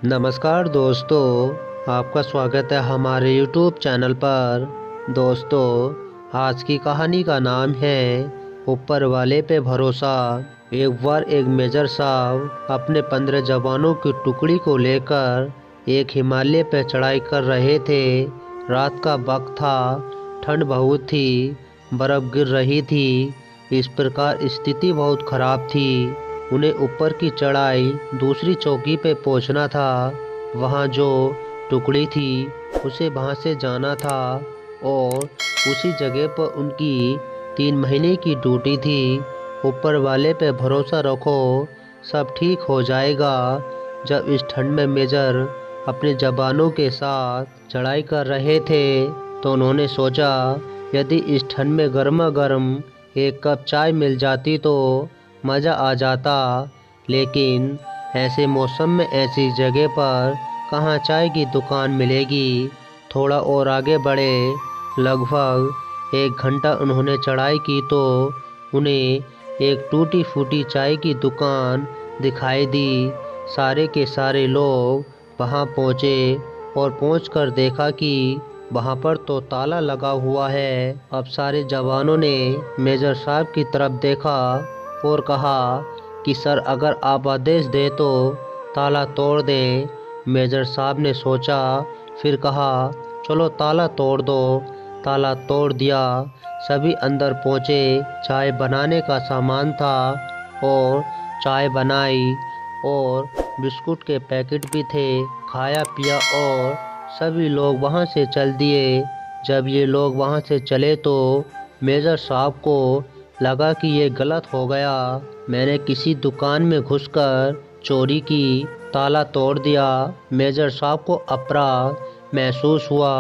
नमस्कार दोस्तों, आपका स्वागत है हमारे YouTube चैनल पर। दोस्तों, आज की कहानी का नाम है ऊपर वाले पे भरोसा। एक बार एक मेजर साहब अपने 15 जवानों की टुकड़ी को लेकर एक हिमालय पे चढ़ाई कर रहे थे। रात का वक्त था, ठंड बहुत थी, बर्फ गिर रही थी। इस प्रकार स्थिति बहुत खराब थी। उन्हें ऊपर की चढ़ाई दूसरी चौकी पे पहुंचना था। वहां जो टुकड़ी थी उसे वहां से जाना था और उसी जगह पर उनकी 3 महीने की ड्यूटी थी। ऊपर वाले पे भरोसा रखो, सब ठीक हो जाएगा। जब इस ठंड में मेजर अपने जवानों के साथ चढ़ाई कर रहे थे तो उन्होंने सोचा, यदि इस ठंड में गर्मा गर्म एक कप चाय मिल जाती तो मज़ा आ जाता। लेकिन ऐसे मौसम में ऐसी जगह पर कहाँ चाय की दुकान मिलेगी। थोड़ा और आगे बढ़े, लगभग 1 घंटा उन्होंने चढ़ाई की तो उन्हें एक टूटी फूटी चाय की दुकान दिखाई दी। सारे के सारे लोग वहां पहुंचे और पहुंचकर देखा कि वहां पर तो ताला लगा हुआ है। अब सारे जवानों ने मेजर साहब की तरफ देखा और कहा कि सर, अगर आप आदेश दे तो ताला तोड़ दें। मेजर साहब ने सोचा, फिर कहा, चलो ताला तोड़ दो। ताला तोड़ दिया। सभी अंदर पहुंचे। चाय बनाने का सामान था और चाय बनाई और बिस्कुट के पैकेट भी थे। खाया पिया और सभी लोग वहां से चल दिए। जब ये लोग वहां से चले तो मेजर साहब को लगा कि ये गलत हो गया। मैंने किसी दुकान में घुसकर चोरी की, ताला तोड़ दिया। मेजर साहब को अपराध महसूस हुआ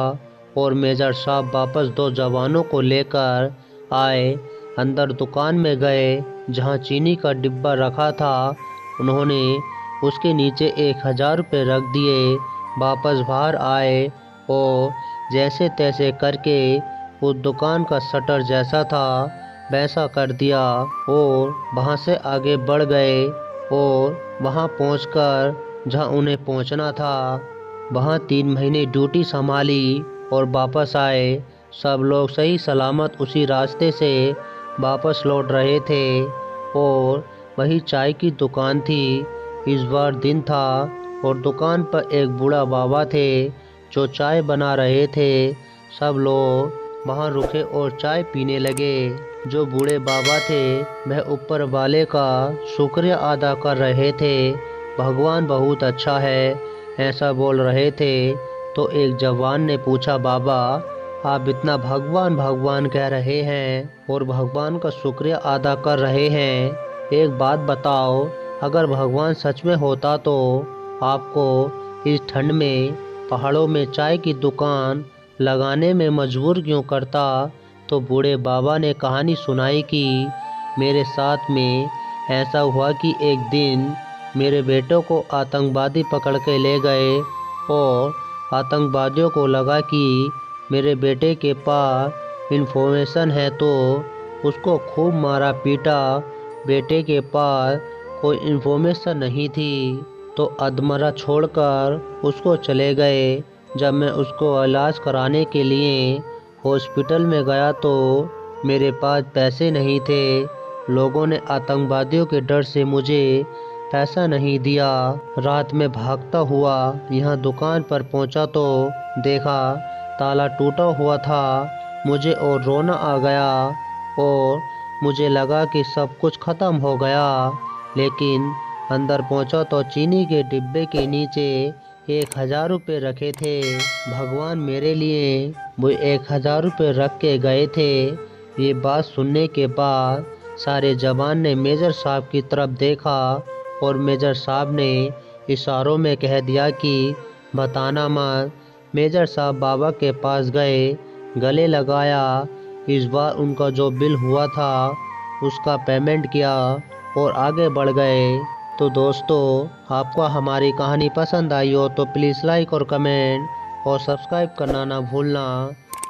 और मेजर साहब वापस 2 जवानों को लेकर आए। अंदर दुकान में गए जहां चीनी का डिब्बा रखा था। उन्होंने उसके नीचे 1000 रुपये रख दिए। वापस बाहर आए और जैसे तैसे करके उस दुकान का शटर जैसा था वैसा कर दिया और वहां से आगे बढ़ गए और वहां पहुंचकर जहां उन्हें पहुंचना था वहां 3 महीने ड्यूटी संभाली और वापस आए। सब लोग सही सलामत उसी रास्ते से वापस लौट रहे थे और वही चाय की दुकान थी। इस बार दिन था और दुकान पर एक बूढ़ा बाबा थे जो चाय बना रहे थे। सब लोग वहां रुके और चाय पीने लगे। जो बूढ़े बाबा थे वह ऊपर वाले का शुक्रिया अदा कर रहे थे। भगवान बहुत अच्छा है, ऐसा बोल रहे थे। तो एक जवान ने पूछा, बाबा, आप इतना भगवान भगवान कह रहे हैं और भगवान का शुक्रिया अदा कर रहे हैं, एक बात बताओ, अगर भगवान सच में होता तो आपको इस ठंड में पहाड़ों में चाय की दुकान लगाने में मजबूर क्यों करता? तो बूढ़े बाबा ने कहानी सुनाई कि मेरे साथ में ऐसा हुआ कि एक दिन मेरे बेटों को आतंकवादी पकड़ के ले गए और आतंकवादियों को लगा कि मेरे बेटे के पास इन्फॉर्मेशन है तो उसको खूब मारा पीटा। बेटे के पास कोई इन्फॉर्मेशन नहीं थी तो अधमरा छोड़कर उसको चले गए। जब मैं उसको इलाज कराने के लिए हॉस्पिटल में गया तो मेरे पास पैसे नहीं थे। लोगों ने आतंकवादियों के डर से मुझे पैसा नहीं दिया। रात में भागता हुआ यहाँ दुकान पर पहुँचा तो देखा ताला टूटा हुआ था। मुझे और रोना आ गया और मुझे लगा कि सब कुछ खत्म हो गया। लेकिन अंदर पहुँचा तो चीनी के डिब्बे के नीचे 1000 रुपये रखे थे। भगवान मेरे लिए वो 1000 रुपये रख के गए थे। ये बात सुनने के बाद सारे जवान ने मेजर साहब की तरफ देखा और मेजर साहब ने इशारों में कह दिया कि बताना मत। मेजर साहब बाबा के पास गए, गले लगाया। इस बार उनका जो बिल हुआ था उसका पेमेंट किया और आगे बढ़ गए। तो दोस्तों, आपको हमारी कहानी पसंद आई हो तो प्लीज़ लाइक और कमेंट और सब्सक्राइब करना ना भूलना।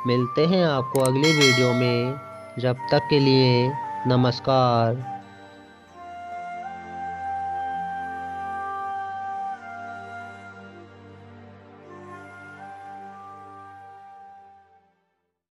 मिलते हैं आपको अगली वीडियो में। जब तक के लिए नमस्कार।